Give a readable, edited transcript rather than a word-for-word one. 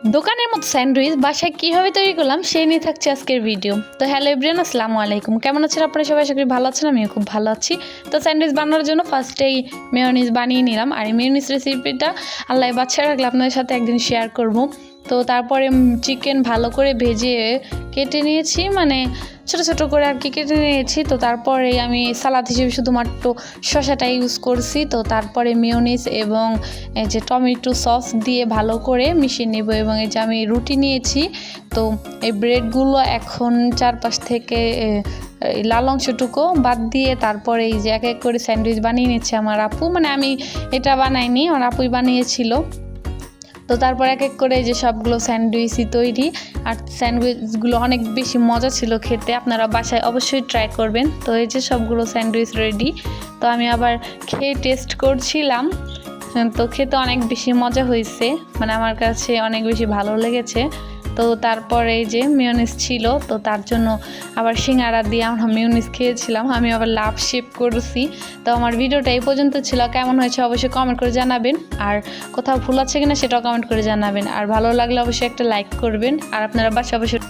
দোকানের মতো স্যান্ডউইচ বাসায় কীভাবে তৈরি করলাম সেই নিয়ে থাকছে আজকের ভিডিও। তো হ্যালো এভরিওয়ান, আসসালামু আলাইকুম। কেমন আছেন আপনারা সবাই? আশা করি ভালো আছেন, আমিও খুব ভালো আছি। তো স্যান্ডউইচ বানানোর জন্য ফার্স্টেই মেয়োনিজ বানিয়ে নিলাম। আর এই মেয়োনিজ রেসিপিটা আল্লাহ বাচ্চা রাখলে আপনাদের সাথে একদিন শেয়ার করব। তো তারপরে চিকেন ভালো করে ভেজে কেটে নিয়েছি, মানে ছোটো ছোটো করে আর কি কেটে নিয়েছি। তো তারপরে আমি সালাদ হিসেবে শুধুমাত্র শসাটা ইউজ করছি। তো তারপরে মেয়োনিজ এবং এই যে টমেটো সস দিয়ে ভালো করে মিশিয়ে নেব। এবং এই যে আমি রুটি নিয়েছি, তো এই ব্রেডগুলো এখন চারপাশ থেকে লাল অংশটুকু বাদ দিয়ে তারপরে এই যে এক এক করে স্যান্ডউইচ বানিয়ে নিচ্ছে আমার আপু, মানে আমি এটা বানাইনি, আমার আপুই বানিয়েছিল। তো তারপর এক এক করে যে সবগুলো স্যান্ডউইচই তৈরি। আর স্যান্ডউইচগুলো অনেক বেশি মজা ছিল খেতে, আপনারা বাসায় অবশ্যই ট্রাই করবেন। তো এই যে সবগুলো স্যান্ডউইচ রেডি। তো আমি আবার খেয়ে টেস্ট করছিলাম, তো খেতে অনেক বেশি মজা হয়েছে, মানে আমার কাছে অনেক বেশি ভালো লেগেছে। তো তারপরে এই যে মেয়োনিজ ছিল, তো তার জন্য আবার সিঙ্গারা দিয়ে আমরা মেয়োনিজ খেয়েছিলাম। আমি আবার লাভ শেপ করেছি। তো আমার ভিডিওটা এই পর্যন্ত ছিল। কেমন হয়েছে অবশ্যই কমেন্ট করে জানাবেন, আর কোথাও ভুল আছে কিনা সেটাও কমেন্ট করে জানাবেন। আর ভালো লাগলে অবশ্যই একটা লাইক করবেন, আর আপনারা বাসায় অবশ্যই